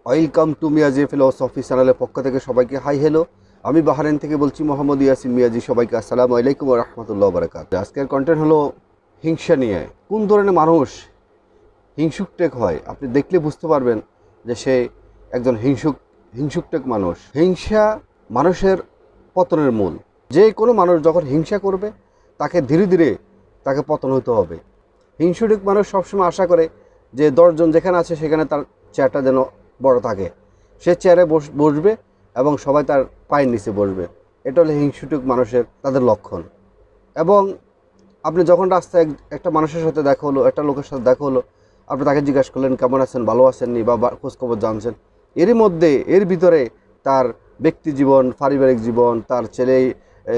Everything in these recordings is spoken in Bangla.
ওয়েলকাম টু মিয়াজি ফিলোসফি চ্যানেলের পক্ষ থেকে সবাইকে হাই হ্যালো। আমি বাহারাইন থেকে বলছি মোহাম্মদ ইয়াসিন মিয়াজি। সবাইকে আসসালামু আলাইকুম ওয়া রাহমাতুল্লাহি ওয়া বারাকাতুহু। আজকের কন্টেন্ট হলো হিংসা নিয়ে। কোন ধরনের মানুষ হিংসুকটেক হয় আপনি দেখলে বুঝতে পারবেন যে সে একজন হিংসুকটেক মানুষ। হিংসা মানুষের পতনের মূল। যে কোনো মানুষ যখন হিংসা করবে তাকে ধীরে ধীরে তাকে পতন হতে হবে। হিংসুটেক মানুষ সবসময় আশা করে যে 10 জন যেখানে আছে সেখানে তার চেয়ারটা যেন বড় থাকে, সে চেয়ারে বসবে এবং সবাই তার পায়ের নিচে বসবে। এটা হলো হিংসুটেক মানুষের তাদের লক্ষণ। এবং আপনি যখন রাস্তায় একটা মানুষের সাথে দেখা হলো, একটা লোকের সাথে দেখা হলো, আপনি তাকে জিজ্ঞাসা করলেন কেমন আছেন, ভালো আছেন নি, বা খোঁজখবর জানছেন। এর ভিতরে তার ব্যক্তি জীবন, পারিবারিক জীবন, তার ছেলে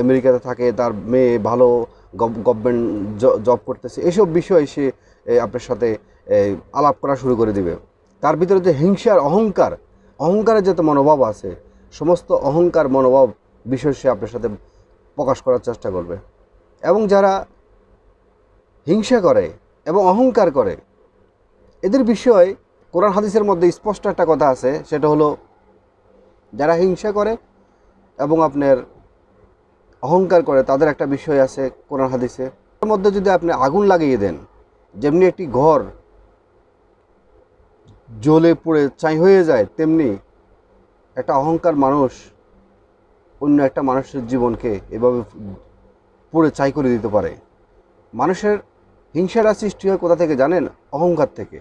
আমেরিকাতে থাকে, তার মেয়ে ভালো গভর্নমেন্ট জব করতেছে, এসব বিষয়ে সে আপনার সাথে আলাপ করা শুরু করে দিবে। তার ভিতরে যে হিংসার অহংকারের যত মনোভাব আছে, সমস্ত অহংকার মনোভাব বিষয় সে আপনার সাথে প্রকাশ করার চেষ্টা করবে। এবং যারা হিংসা করে এবং অহংকার করে, এদের বিষয়ে কোরআন হাদিসের মধ্যে স্পষ্ট একটা কথা আছে, সেটা হলো যারা হিংসা করে এবং আপনার অহংকার করে তাদের একটা বিষয় আছে কোরআন হাদিসে। এর মধ্যে যদি আপনি আগুন লাগিয়ে দেন, যেমনি একটি ঘর জ্বলে পুড়ে ছাই হয়ে যায়, তেমনি একটা অহংকার মানুষ অন্য একটা মানুষের জীবনকে এভাবে পুড়ে ছাই করে দিতে পারে। মানুষের হিংসাটা সৃষ্টি হয় কোথা থেকে জানেন? অহংকার থেকে।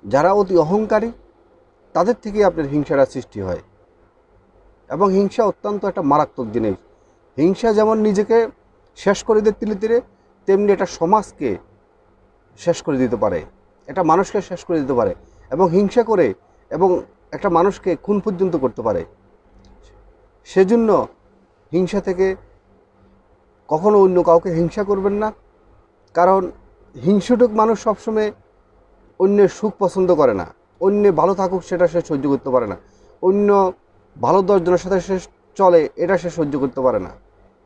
যারা অতি অহংকারী তাদের থেকেই আপনার হিংসাটা সৃষ্টি হয়। এবং হিংসা অত্যন্ত একটা মারাত্মক জিনিস। হিংসা যেমন নিজেকে শেষ করে দিতে তিলে তিলে, তেমনি এটা সমাজকে শেষ করে দিতে পারে, এটা মানুষকে শেষ করে দিতে পারে। এবং হিংসা করে এবং একটা মানুষকে খুন পর্যন্ত করতে পারে। সেজন্য হিংসা থেকে কখনো অন্য কাউকে হিংসা করবেন না। কারণ হিংসুটুক মানুষ সবসময় অন্যের সুখ পছন্দ করে না। অন্য ভালো থাকুক সেটা সে সহ্য করতে পারে না। অন্য ভালো 10 জনের সাথে সে চলে, এটা সে সহ্য করতে পারে না।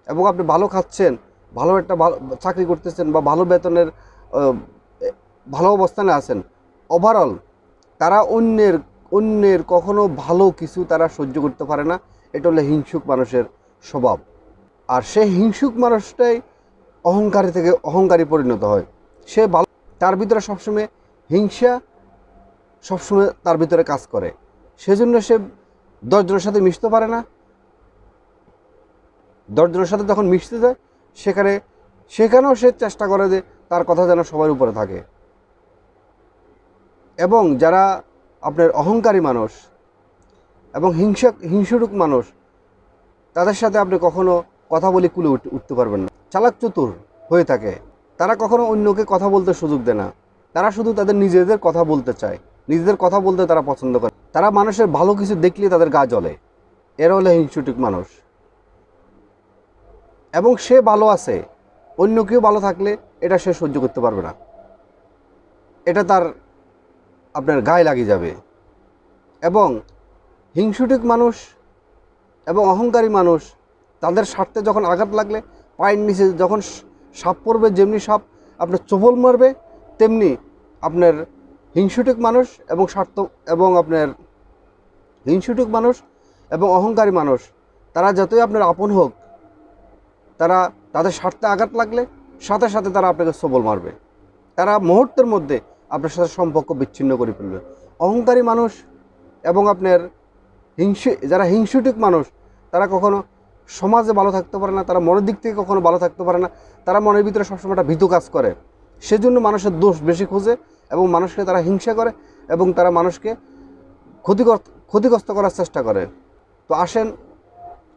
এবং আপনি ভালো খাচ্ছেন, ভালো একটা চাকরি করতেছেন, বা ভালো বেতনের ভালো অবস্থানে আছেন, ওভারঅল তারা অন্যের কখনো ভালো কিছু তারা সহ্য করতে পারে না। এটা হলো হিংসুক মানুষের স্বভাব। আর সেই হিংসুক মানুষটাই অহংকারী পরিণত হয়। সে ভালো, তার ভিতরে সবসময় হিংসা সবসময় তার ভিতরে কাজ করে। সেজন্য সে 10 জনের সাথে মিশতে পারে না। 10 জনের সাথে যখন মিশতে যায় সেখানেও সে চেষ্টা করে যে তার কথা যেন সবার উপরে থাকে। এবং যারা আপনার অহংকারী মানুষ এবং হিংসুক মানুষ, তাদের সাথে আপনি কখনো কথা বলে কুলে উঠতে পারবেন না। চালাক চতুর হয়ে থাকে, তারা কখনো অন্যকে কথা বলতে সুযোগ দেয় না। তারা শুধু তাদের নিজেদের কথা বলতে চায়, নিজেদের কথা বলতে তারা পছন্দ করে। তারা মানুষের ভালো কিছু দেখলে তাদের গা জ্বলে। এরা হলো হিংসুক মানুষ। এবং সে ভালো আছে, অন্য কেউ ভালো থাকলে এটা সে সহ্য করতে পারবে না, এটা তার আপনার গায়ে লাগিয়ে যাবে। এবং হিংসুক মানুষ এবং অহংকারী মানুষ, তাদের স্বার্থে যখন আঘাত লাগলে পায়ের নিচে যখন সাপ পড়বে, যেমনি সাপ আপনার চোবল মারবে, তেমনি আপনার হিংসুক মানুষ এবং অহংকারী মানুষ, তারা যতই আপনার আপন হোক, তাদের স্বার্থে আঘাত লাগলে সাথে সাথে তারা আপনাকে সবল মারবে। তারা মুহূর্তের মধ্যে আপনার সাথে সম্পর্ক বিচ্ছিন্ন করে ফেলবে। অহংকারী মানুষ এবং আপনার যারা হিংসুক মানুষ, তারা কখনো সমাজে ভালো থাকতে পারে না, তারা মনের দিক থেকে কখনো ভালো থাকতে পারে না। তারা মনের ভিতরে সবসময় একটা ভীতু কাজ করে। সেজন্য মানুষের দোষ বেশি খোঁজে এবং মানুষকে তারা হিংসা করে এবং তারা মানুষকে ক্ষতিগ্রস্ত করার চেষ্টা করে। তো আসেন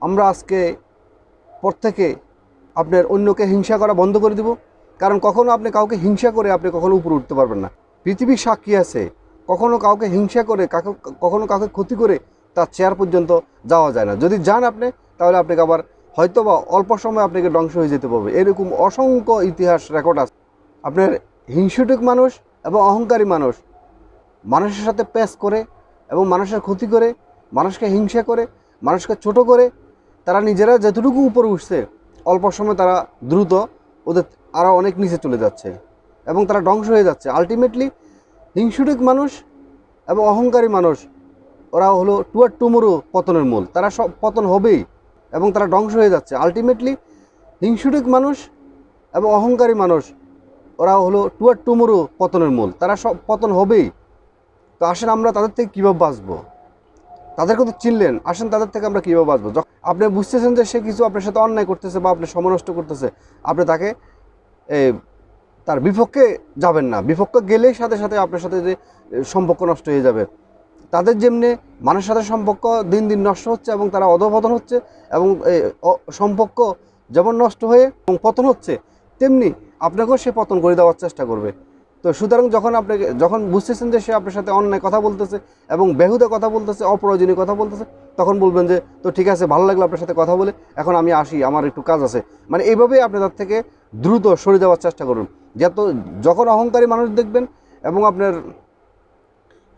আমরা আজকে পর থেকে আপনার অন্যকে হিংসা করা বন্ধ করে দিব। কারণ কখনো আপনি কাউকে হিংসা করে আপনি কখনো উপরে উঠতে পারবেন না। পৃথিবীর সাক্ষী আছে, কখনো কাউকে হিংসা করে কখনো কাউকে ক্ষতি করে তার চেয়ার পর্যন্ত যাওয়া যায় না। যদি যান আপনি, তাহলে আপনাকে আবার হয়তো বা অল্প সময় আপনাকে ধ্বংস হয়ে যেতে পারবে। এরকম অসংখ্য ইতিহাস রেকর্ড আছে। আপনার হিংসুক মানুষ এবং অহংকারী মানুষ মানুষের সাথে প্যাচ করে এবং মানুষের ক্ষতি করে, মানুষকে হিংসা করে, মানুষকে ছোট করে, তারা নিজেরা যতটুকু উপরে উঠছে, অল্প সময় তারা দ্রুত ওদের আরও অনেক নিচে চলে যাচ্ছে এবং তারা ধ্বংস হয়ে যাচ্ছে। আলটিমেটলি হিংসুক মানুষ এবং অহংকারী মানুষ ওরা হলো টুয়ার্ড টুমোরো পতনের মূল। তারা সব পতন হবেই এবং তারা ধ্বংস হয়ে যাচ্ছে। আলটিমেটলি হিংসুটিক মানুষ এবং অহংকারী মানুষ ওরা হলো টুয়ার্ড টুমোরো পতনের মূল। তারা সব পতন হবেই। তো আসেন আমরা তাদের থেকে কীভাবে বাঁচবো? তাদেরকে তো চিনলেন, আসেন তাদের থেকে আমরা কীভাবে বাঁচবো? আপনি বুঝতেছেন যে সে কিছু আপনার সাথে অন্যায় করতেছে বা আপনি সময় নষ্ট করতেছে, আপনি তাকে তার বিপক্ষে যাবেন না। বিপক্ষে গেলেই সাথে সাথে আপনার সাথে যে সম্পর্ক নষ্ট হয়ে যাবে। তাদের যেমনি মানুষের সাথে সম্পর্ক দিন দিন নষ্ট হচ্ছে এবং তারা অধঃপতন হচ্ছে এবং সম্পর্ক যেমন নষ্ট হয়ে এবং পতন হচ্ছে, তেমনি আপনাকেও সে পতন করে দেওয়ার চেষ্টা করবে। তো সুতরাং যখন বুঝতেছেন যে সে আপনার সাথে অন্যায় কথা বলতেছে এবং বেহুদা কথা বলতেছে, অপ্রয়োজনীয় কথা বলতেছে, তখন বলবেন যে তো ঠিক আছে, ভালো লাগলো আপনার সাথে কথা বলে, এখন আমি আসি, আমার একটু কাজ আছে। মানে এইভাবেই আপনি তার থেকে দ্রুত সরে যাওয়ার চেষ্টা করুন। যখন অহংকারী মানুষ দেখবেন এবং আপনার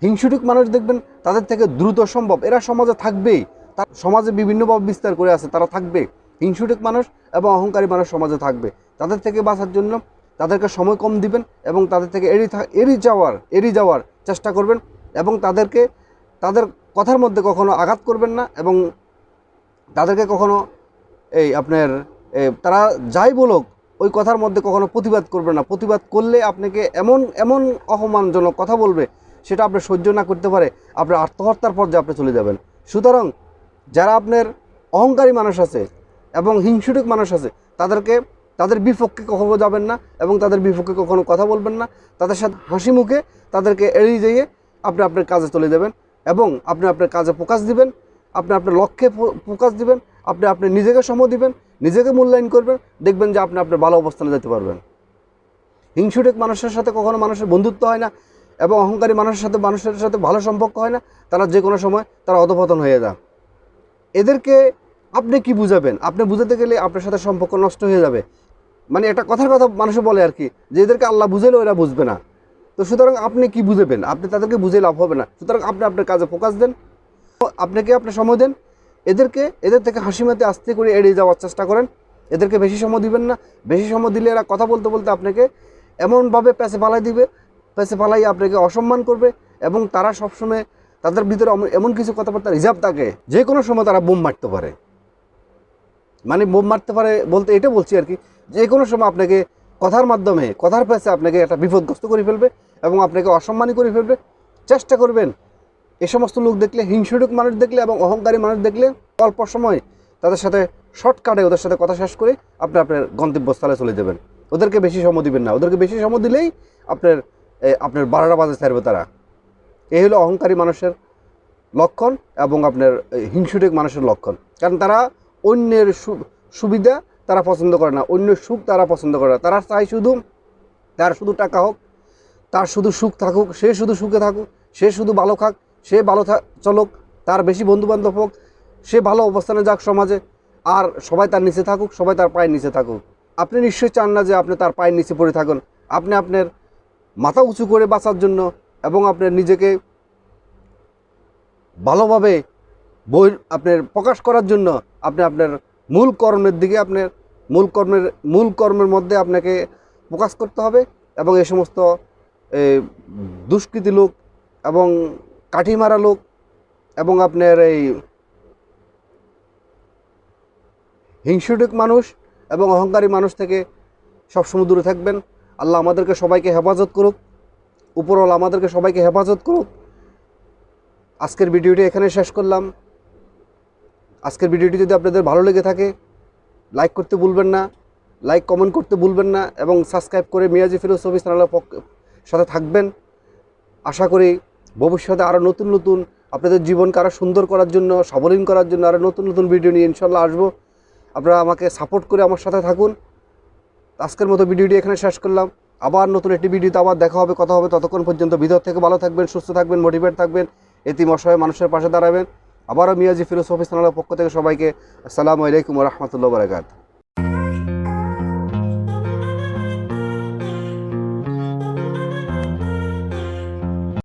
হিংসুটিক মানুষ দেখবেন, তাদের থেকে দ্রুত সম্ভব এরা সমাজে থাকবেই। তার সমাজে বিভিন্নভাবে বিস্তার করে আছে, তারা থাকবে। হিংসুটিক মানুষ এবং অহংকারী মানুষ সমাজে থাকবে। তাদের থেকে বাঁচার জন্য তাদেরকে সময় কম দিবেন এবং তাদের থেকে এড়িয়ে যাওয়ার চেষ্টা করবেন এবং তাদের কথার মধ্যে কখনো আঘাত করবেন না এবং তাদেরকে কখনো আপনার তারা যাই বলুক ওই কথার মধ্যে কখনো প্রতিবাদ করবেন না। প্রতিবাদ করলে আপনাকে এমন অপমানজনক কথা বলবে, সেটা আপনি সহ্য না করতে পারে আপনার আত্মহত্যার পর্যায়ে আপনি চলে যাবেন। সুতরাং যারা আপনার অহংকারী মানুষ আছে এবং হিংসুটিক মানুষ আছে, তাদের বিপক্ষে কখনো যাবেন না এবং তাদের বিপক্ষে কখনো কথা বলবেন না। তাদের সাথে হাসি মুখে তাদেরকে এড়িয়ে যেয়ে আপনি আপনার কাজে চলে যাবেন এবং আপনি আপনার কাজে ফোকাস দিবেন, আপনি আপনার লক্ষ্যে ফোকাস দিবেন, আপনি নিজেকে সময় দিবেন, নিজেকে মূল্যায়ন করবেন, দেখবেন যে আপনি আপনার ভালো অবস্থানে যেতে পারবেন। হিংসুটিক মানুষের সাথে কখনো মানুষের বন্ধুত্ব হয় না এবং অহংকারী মানুষের সাথে ভালো সম্পর্ক হয় না। তারা যে কোনো সময় তারা অধঃপতন হয়ে যায়। এদেরকে আপনি কি বুঝাবেন? আপনি বুঝাতে গেলে আপনার সাথে সম্পর্ক নষ্ট হয়ে যাবে। মানে এটা কথার কথা মানুষে বলে আর কি, যে এদেরকে আল্লাহ বুঝাইলে ওরা বুঝবে না। তো সুতরাং আপনি কি বুঝাবেন? আপনি তাদেরকে বুঝে লাভ হবে না। সুতরাং আপনি আপনার কাজে ফোকাস দেন, আপনি সময় দেন। এদের থেকে হাসি মাতে আস্তে করে এড়িয়ে যাওয়ার চেষ্টা করেন। এদেরকে বেশি সময় দিবেন না। বেশি সময় দিলে এরা কথা বলতে বলতে আপনাকে এমনভাবে প্যাঁচে পালাই দিবে, প্যাঁচে পালাই আপনাকে অসম্মান করবে এবং তারা সবসময় তাদের ভিতরে এমন কিছু কথাবার্তা রিজার্ভ থাকে, যে কোনো সময় তারা বোম মারতে পারে। মানে বোম মারতে পারে বলতে এটা বলছি আর কি, যে কোনো সময় আপনাকে কথার মাধ্যমে, কথার প্যাঁচে আপনাকে একটা বিপদগ্রস্ত করে ফেলবে এবং আপনাকে অসম্মানী করে ফেলবে। চেষ্টা করবেন এ সমস্ত লোক দেখলে, হিংসুটিক মানুষ দেখলে এবং অহংকারী মানুষ দেখলে অল্প সময় তাদের সাথে শর্টকাটে ওদের সাথে কথা শেষ করে আপনার গন্তব্যস্থলে চলে যাবেন। ওদেরকে বেশি সময় দিবেন না। ওদেরকে বেশি সময় দিলেই আপনার 12টা বাজে ছাড়বে তারা। এই হলো অহংকারী মানুষের লক্ষণ এবং আপনার হিংসুটিক মানুষের লক্ষণ। কারণ তারা অন্যের সুবিধা তারা পছন্দ করে না, অন্যের সুখ তারা পছন্দ করে না। তারা চায় তার শুধু টাকা হোক, তার শুধু সুখ থাকুক, সে শুধু সুখে থাকুক, সে শুধু ভালো খাক, সে ভালো চলুক, তার বেশি বন্ধুবান্ধব হোক, সে ভালো অবস্থানে যাক সমাজে, আর সবাই তার নিচে থাকুক, সবাই তার পায়ের নিচে থাকুক। আপনি নিশ্চয়ই চান না যে আপনি তার পায়ের নিচে পড়ে থাকুন। আপনি আপনার মাথা উঁচু করে বাঁচার জন্য এবং আপনার নিজেকে ভালোভাবে আপনার প্রকাশ করার জন্য আপনি আপনার মূল কর্মের মধ্যে আপনাকে ফোকাস করতে হবে এবং এই সমস্ত দুষ্কৃতী লোক এবং কাঠিমারা লোক এবং আপনার এই হিংসুটিক মানুষ এবং অহংকারী মানুষ থেকে সবসময় দূরে থাকবেন। আল্লাহ আমাদেরকে সবাইকে হেফাজত করুক, উপরওয়ালা আমাদেরকে সবাইকে হেফাজত করুক। আজকের ভিডিওটি এখানে শেষ করলাম। আজকের ভিডিওটি যদি আপনাদের ভালো লেগে থাকে, লাইক করতে ভুলবেন না, লাইক কমেন্ট করতে ভুলবেন না এবং সাবস্ক্রাইব করে মিয়াজি ফিলোসফি চ্যানেলের সাথে থাকবেন। আশা করি ভবিষ্যতে আরও নতুন আপনাদের জীবনকে আরও সুন্দর করার জন্য, সাবলীল করার জন্য আরও নতুন ভিডিও নিয়ে ইনশাল্লাহ আসবো। আপনারা আমাকে সাপোর্ট করে আমার সাথে থাকুন। আজকের মতো ভিডিওটি এখানে শেষ করলাম। আবার নতুন একটি ভিডিওতে আবার দেখা হবে, কথা হবে। ততক্ষণ পর্যন্ত ভিতর থেকে ভালো থাকবেন, সুস্থ থাকবেন, মোটিভেট থাকবেন, এতিম অসহায় মানুষের পাশে দাঁড়াবেন। আবারও মিয়াজি ফিলোসফি চ্যানেলের পক্ষ থেকে সবাইকে আসসালামু আলাইকুম ওয়া রাহমাতুল্লাহি ওয়া বারাকাতুহু।